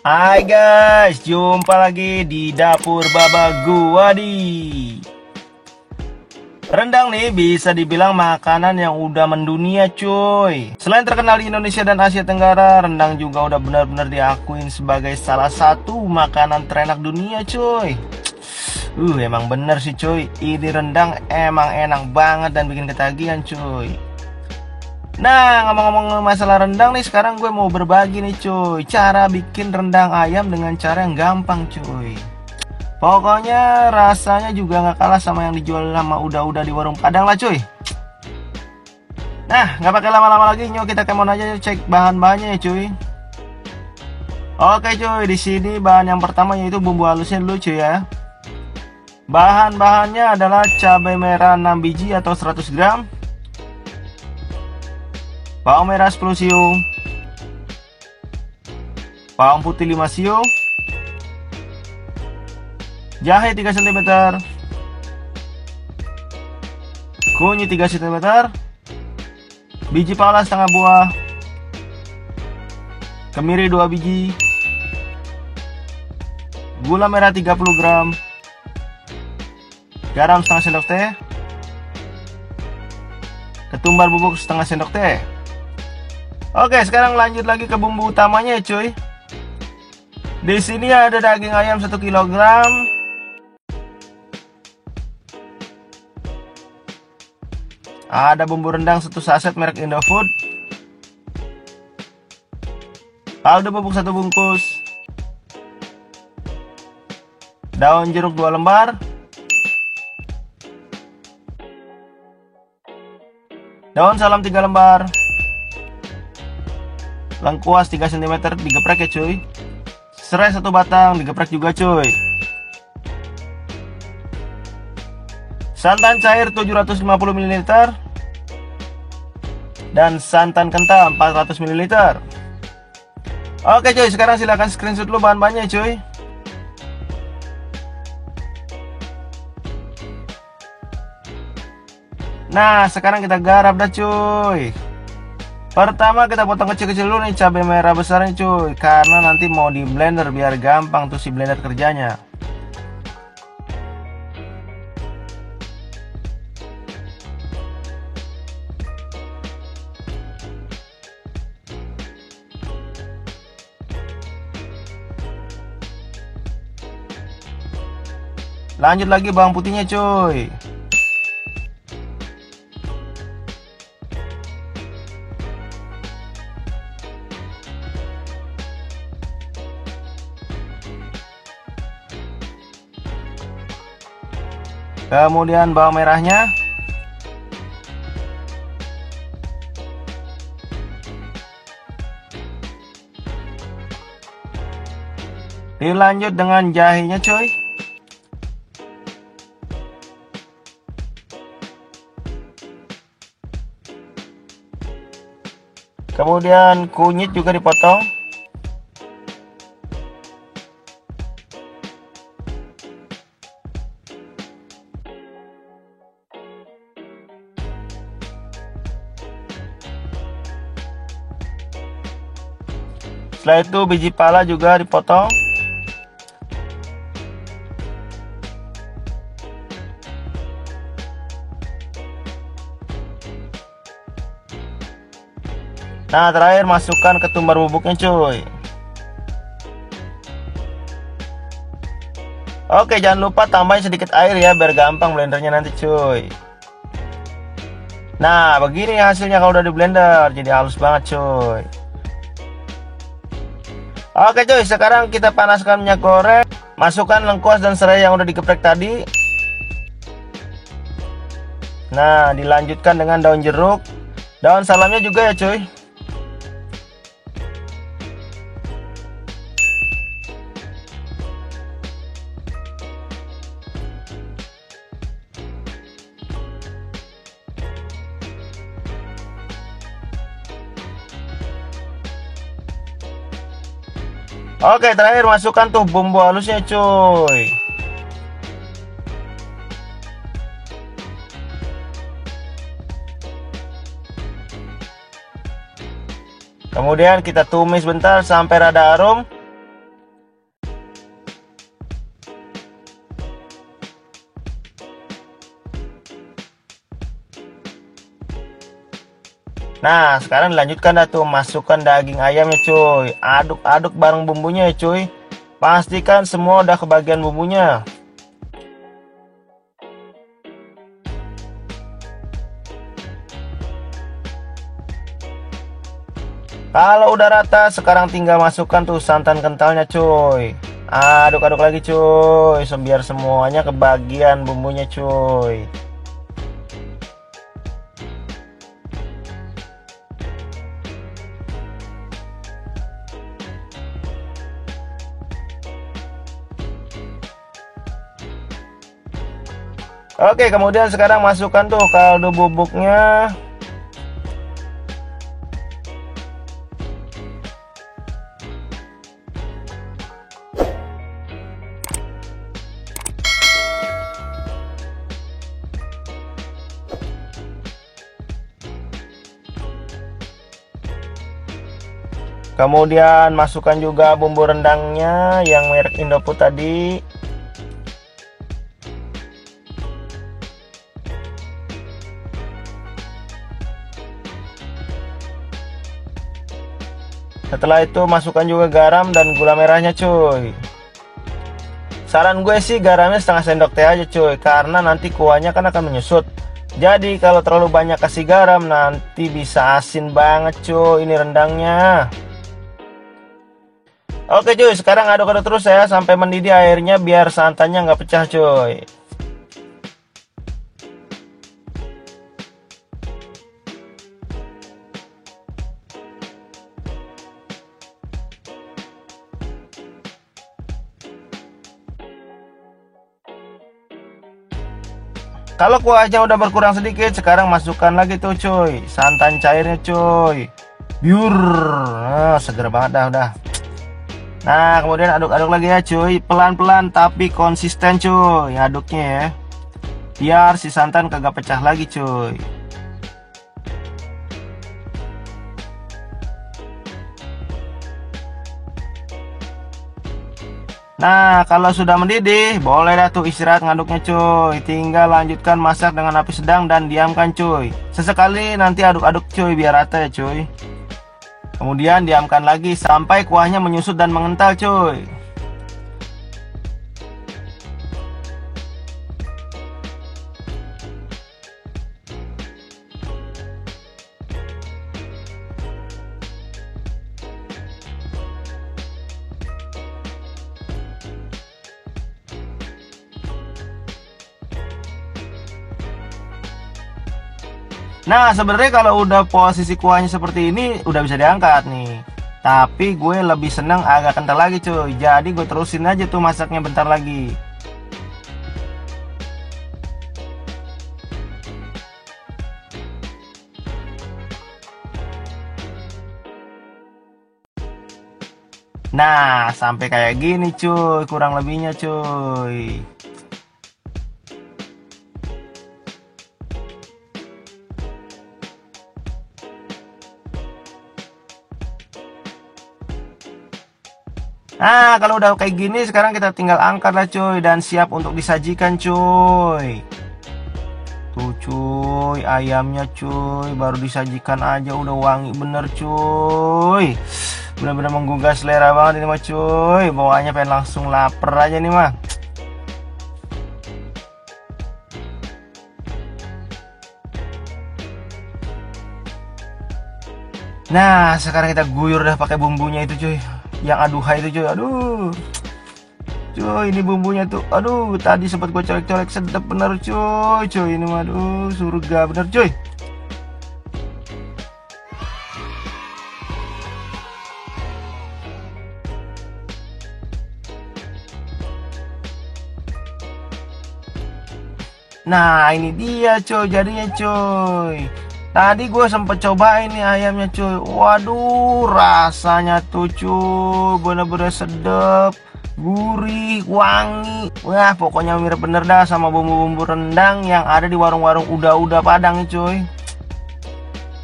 Hai guys, jumpa lagi di dapur Baba Guwadi. Rendang nih bisa dibilang makanan yang udah mendunia cuy. Selain terkenal di Indonesia dan Asia Tenggara, rendang juga udah benar-benar diakuin sebagai salah satu makanan terenak dunia cuy. Emang bener sih cuy, ini rendang emang enak banget dan bikin ketagihan cuy. Nah, ngomong-ngomong masalah rendang nih, sekarang gue mau berbagi nih cuy, cara bikin rendang ayam dengan cara yang gampang cuy. Pokoknya rasanya juga nggak kalah sama yang dijual sama udah-udah di warung Padang lah cuy. Nah, nggak pakai lama-lama lagi, yuk kita kemon aja cek bahan-bahannya ya cuy. Oke cuy, di sini bahan yang pertama yaitu bumbu halusnya dulu cuy ya. Bahan-bahannya adalah cabai merah 6 biji atau 100 gram, bawang merah 10 siung, bawang putih 5 siung, jahe 3 cm, kunyit 3 cm, biji pala setengah buah, kemiri 2 biji, gula merah 30 gram, garam setengah sendok teh, ketumbar bubuk setengah sendok teh. Oke, sekarang lanjut lagi ke bumbu utamanya ya cuy. Di sini ada daging ayam 1 kg, ada bumbu rendang 1 saset merek Indofood, kaldu bubuk 1 bungkus, daun jeruk 2 lembar, daun salam 3 lembar, lengkuas 3 cm digeprek ya cuy, serai 1 batang digeprek juga cuy, santan cair 750 ml, dan santan kental 400 ml. Oke cuy, sekarang silahkan screenshot dulu bahan-bahannya cuy. Nah, sekarang kita garap dah cuy. Pertama kita potong kecil-kecil dulu nih cabai merah besarnya cuy, karena nanti mau di blender biar gampang tuh si blender kerjanya. Lanjut lagi bawang putihnya cuy. Kemudian bawang merahnya. Dilanjut dengan jahenya coy. Kemudian kunyit juga dipotong. Setelah itu biji pala juga dipotong. Nah, terakhir masukkan ketumbar bubuknya cuy. Oke, jangan lupa tambahin sedikit air ya biar gampang blendernya nanti cuy. Nah, begini hasilnya kalau udah di blender, jadi halus banget cuy. Oke cuy, sekarang kita panaskan minyak goreng. Masukkan lengkuas dan serai yang udah digeprek tadi. Nah, dilanjutkan dengan daun jeruk. Daun salamnya juga ya cuy. Oke, terakhir masukkan tuh bumbu halusnya cuy. Kemudian kita tumis bentar sampai rada harum. Nah, sekarang dilanjutkan dah tuh, masukkan daging ayamnya cuy. Aduk-aduk bareng bumbunya ya cuy. Pastikan semua udah kebagian bumbunya. Kalau udah rata, sekarang tinggal masukkan tuh santan kentalnya cuy. Aduk-aduk lagi cuy, biar semuanya kebagian bumbunya cuy. Oke, kemudian sekarang masukkan tuh kaldu bubuknya. Kemudian masukkan juga bumbu rendangnya yang merek Indofood tadi. Setelah itu masukkan juga garam dan gula merahnya cuy. Saran gue sih garamnya setengah sendok teh aja cuy, karena nanti kuahnya kan akan menyusut. Jadi kalau terlalu banyak kasih garam nanti bisa asin banget cuy ini rendangnya. Oke cuy, sekarang aduk-aduk terus ya sampai mendidih airnya biar santannya nggak pecah cuy. Kalau kuahnya udah berkurang sedikit, sekarang masukkan lagi tuh cuy santan cairnya cuy. Biur, seger banget dah udah. Nah, kemudian aduk-aduk lagi ya cuy, pelan-pelan tapi konsisten cuy aduknya ya. Biar si santan kagak pecah lagi cuy. Nah, kalau sudah mendidih, boleh dah tuh istirahat ngaduknya cuy. Tinggal lanjutkan masak dengan api sedang dan diamkan cuy. Sesekali nanti aduk-aduk cuy biar rata ya cuy. Kemudian diamkan lagi sampai kuahnya menyusut dan mengental cuy. Nah, sebenarnya kalau udah posisi kuahnya seperti ini udah bisa diangkat nih. Tapi gue lebih seneng agak kental lagi cuy. Jadi gue terusin aja tuh masaknya bentar lagi. Nah, sampai kayak gini cuy, kurang lebihnya cuy. Nah, kalau udah kayak gini sekarang kita tinggal angkat lah cuy dan siap untuk disajikan cuy. Tuh cuy, ayamnya cuy baru disajikan aja udah wangi bener cuy. Bener-bener menggugah selera banget ini mah cuy. Bawaannya pengen langsung lapar aja nih mah. Nah, sekarang kita guyur dah pakai bumbunya itu cuy. Yang aduhai itu cuy. Aduh. Cuy, ini bumbunya tuh. Aduh, tadi sempat gue colek-colek sedap bener cuy. Cuy, ini mah aduh, surga bener cuy. Nah, ini dia cuy, jadinya cuy. Tadi gue sempet cobain nih ayamnya cuy. Waduh, rasanya tuh cuy bener-bener sedep, gurih, wangi. Wah, pokoknya mirip bener dah sama bumbu-bumbu rendang yang ada di warung-warung udah Padang nih cuy.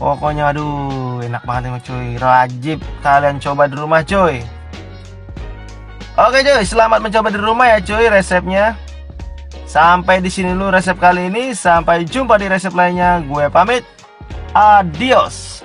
Pokoknya aduh, enak banget nih cuy. Wajib kalian coba di rumah cuy. Oke cuy, selamat mencoba di rumah ya cuy resepnya. Sampai di sini dulu resep kali ini. Sampai jumpa di resep lainnya. Gue pamit. Adios.